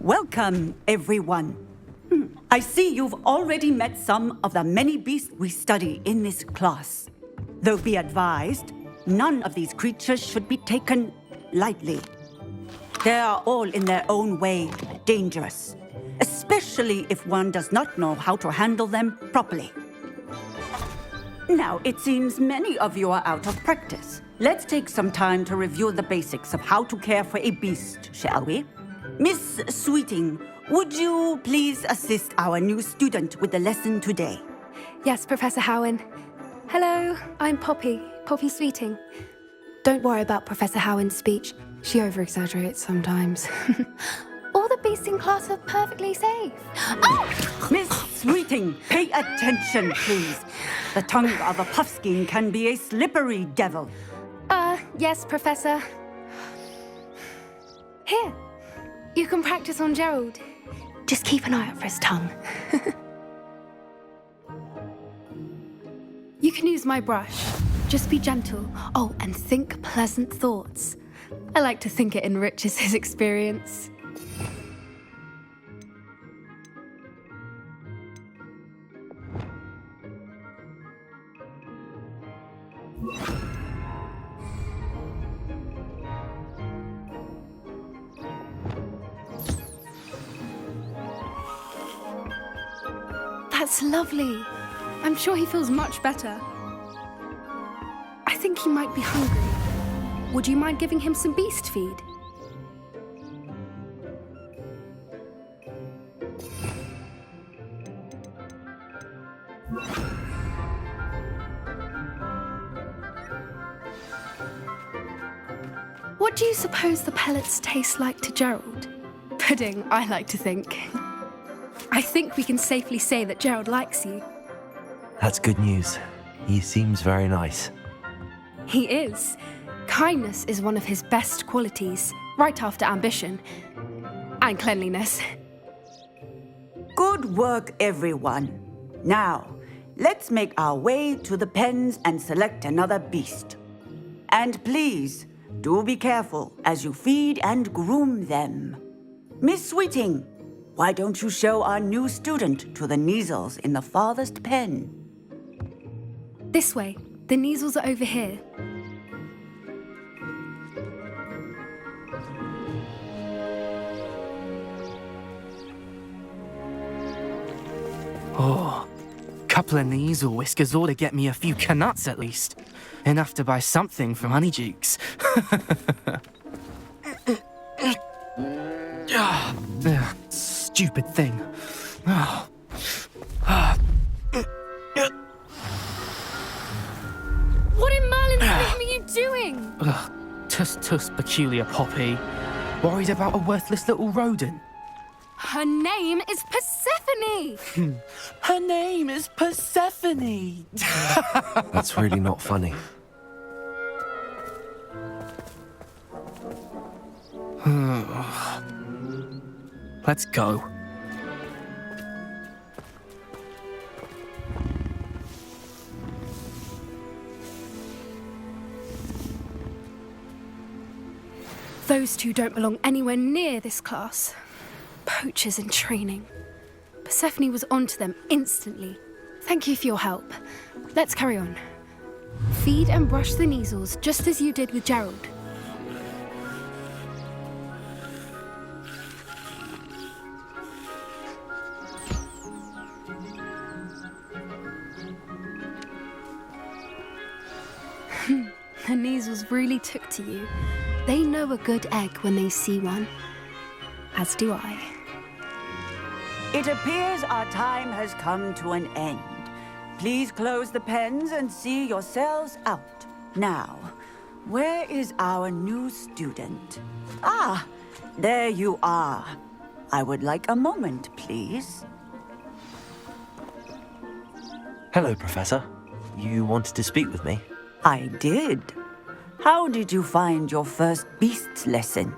Welcome, everyone. I see you've already met some of the many beasts we study in this class. Though be advised, none of these creatures should be taken lightly. They are all in their own way dangerous, especially if one does not know how to handle them properly. Now, it seems many of you are out of practice. Let's take some time to review the basics of how to care for a beast, shall we? Miss Sweeting, would you please assist our new student with the lesson today? Yes, Professor Howen. Hello, I'm Poppy Sweeting. Don't worry about Professor Howen's speech. She over-exaggerates sometimes. All the beasts in class are perfectly safe. Oh! Miss Sweeting, pay attention, please. The tongue of a puffskein can be a slippery devil. Yes, Professor. Here, you can practice on Gerald. Just keep an eye out for his tongue. You can use my brush. Just be gentle. Oh, and think pleasant thoughts. I like to think it enriches his experience. That's lovely. I'm sure he feels much better. I think he might be hungry. Would you mind giving him some beast feed? What do you suppose the pellets taste like to Gerald? Pudding, I like to think. I think we can safely say that Gerald likes you. That's good news. He seems very nice. He is. Kindness is one of his best qualities, right after ambition. And cleanliness. Good work, everyone. Now, let's make our way to the pens and select another beast. And please, do be careful as you feed and groom them. Miss Sweeting, why don't you show our new student to the Neasels in the farthest pen? This way. The Neasels are over here. Oh, couple of Neasel whiskers ought to get me a few canuts at least. Enough to buy something from Honeydukes. Stupid thing. Oh. What in Merlin's name are you doing? Tuss, peculiar Poppy. Worried about a worthless little rodent. Her name is Persephone! Her name is Persephone! That's really not funny. Let's go. Those two don't belong anywhere near this class. Poachers in training. Persephone was onto them instantly. Thank you for your help. Let's carry on. Feed and brush the Neasels just as you did with Gerald. The Neasels really took to you. They know a good egg when they see one. As do I. It appears our time has come to an end. Please close the pens and see yourselves out. Now, where is our new student? Ah, there you are. I would like a moment, please. Hello, Professor. You wanted to speak with me? I did. How did you find your first beasts lesson?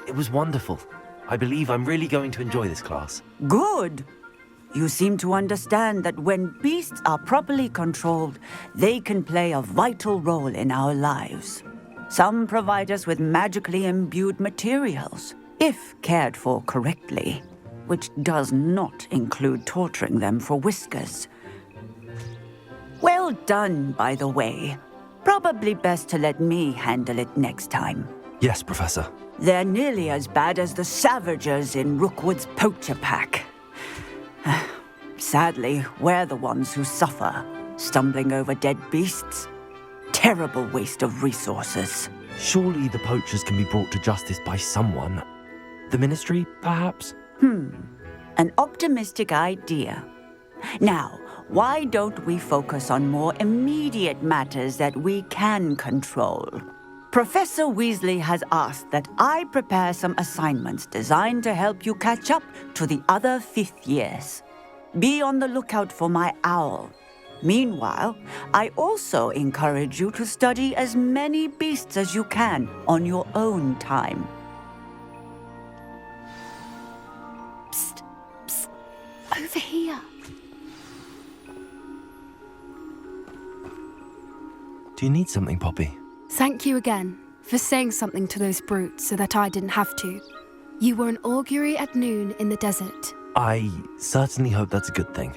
It was wonderful. I believe I'm really going to enjoy this class. Good. You seem to understand that when beasts are properly controlled, they can play a vital role in our lives. Some provide us with magically imbued materials. if cared for correctly, which does not include torturing them for whiskers. Well done, by the way. Probably best to let me handle it next time. Yes, Professor. They're nearly as bad as the Savagers in Rookwood's poacher pack. Sadly, we're the ones who suffer, stumbling over dead beasts. Terrible waste of resources. Surely the poachers can be brought to justice by someone. The Ministry, perhaps? An optimistic idea. Now, why don't we focus on more immediate matters that we can control? Professor Weasley has asked that I prepare some assignments designed to help you catch up to the other fifth years. Be on the lookout for my owl. Meanwhile, I also encourage you to study as many beasts as you can on your own time. Psst, psst, over here. Do you need something, Poppy? Thank you again for saying something to those brutes so that I didn't have to. You were an augury at noon in the desert. I certainly hope that's a good thing.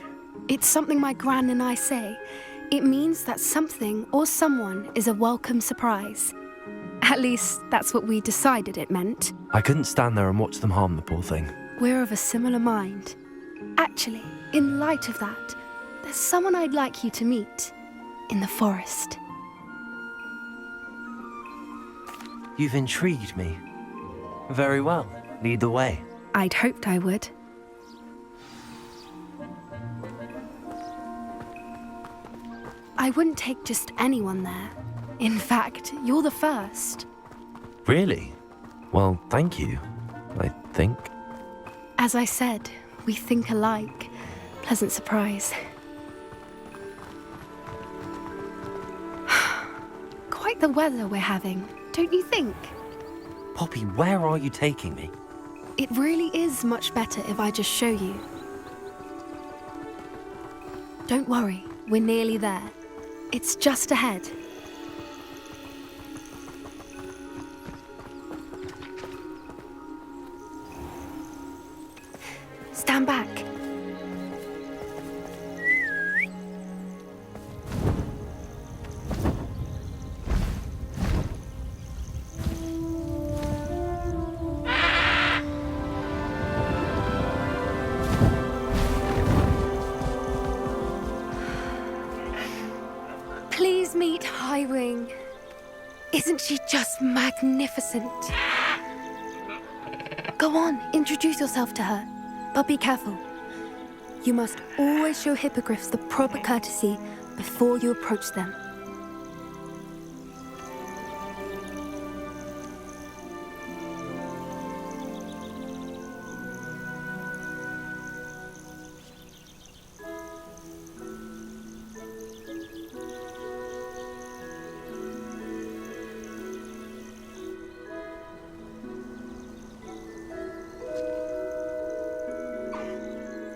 It's something my gran and I say. It means that something or someone is a welcome surprise. At least, that's what we decided it meant. I couldn't stand there and watch them harm the poor thing. We're of a similar mind. Actually, in light of that, there's someone I'd like you to meet in the forest. You've intrigued me. Very well. Lead the way. I'd hoped I would. I wouldn't take just anyone there. In fact, you're the first. Really? Well, thank you, I think. As I said, we think alike. Pleasant surprise. Quite the weather we're having, don't you think? Poppy, where are you taking me? It really is much better if I just show you. Don't worry, we're nearly there. It's just ahead. Stand back. Please meet Highwing. Isn't she just magnificent? Go on, introduce yourself to her. But be careful. You must always show hippogriffs the proper courtesy before you approach them.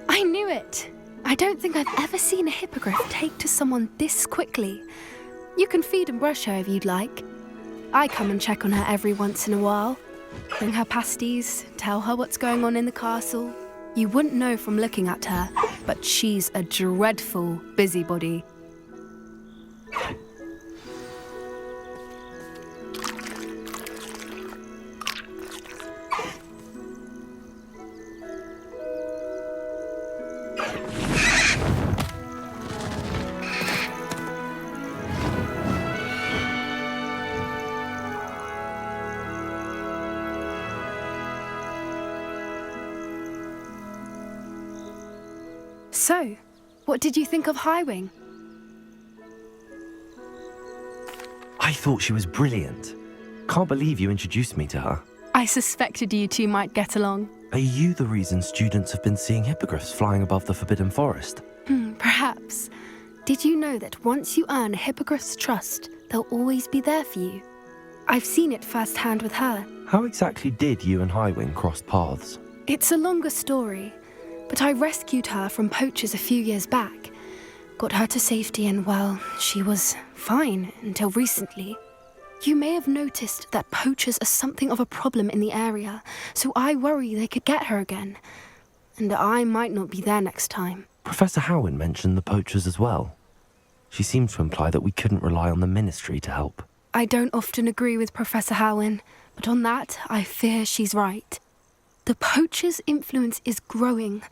I knew it! I don't think I've ever seen a hippogriff take to someone this quickly. You can feed and brush her if you'd like. I come and check on her every once in a while. Bring her pasties, tell her what's going on in the castle. You wouldn't know from looking at her, but she's a dreadful busybody. So, what did you think of Highwing? I thought she was brilliant. Can't believe you introduced me to her. I suspected you two might get along. Are you the reason students have been seeing hippogriffs flying above the Forbidden Forest? Perhaps. Did you know that once you earn a hippogriff's trust, they'll always be there for you? I've seen it firsthand with her. How exactly did you and Highwing cross paths? It's a longer story, but I rescued her from poachers a few years back. Got her to safety and, well, she was fine until recently. You may have noticed that poachers are something of a problem in the area, so I worry they could get her again. And I might not be there next time. Professor Howin mentioned the poachers as well. She seemed to imply that we couldn't rely on the Ministry to help. I don't often agree with Professor Howin, but on that, I fear she's right. The poachers' influence is growing.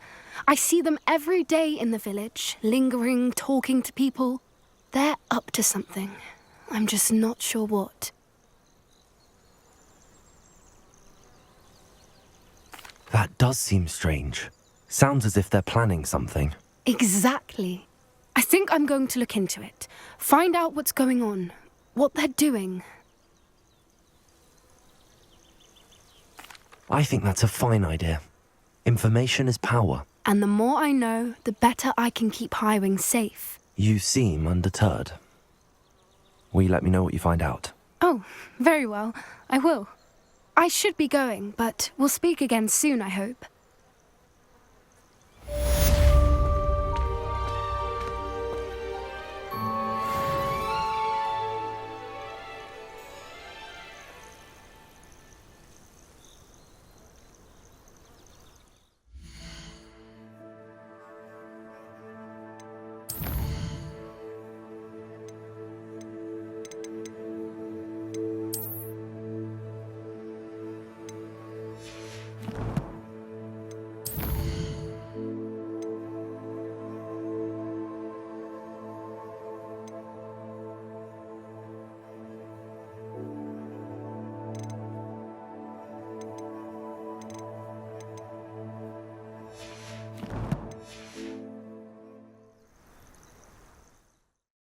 I see them every day in the village, lingering, talking to people. They're up to something. I'm just not sure what. That does seem strange. Sounds as if they're planning something. Exactly. I think I'm going to look into it. Find out what's going on, what they're doing. I think that's a fine idea. Information is power. And the more I know, the better I can keep Highwing safe. You seem undeterred. Will you let me know what you find out? Oh, very well. I will. I should be going, but we'll speak again soon, I hope.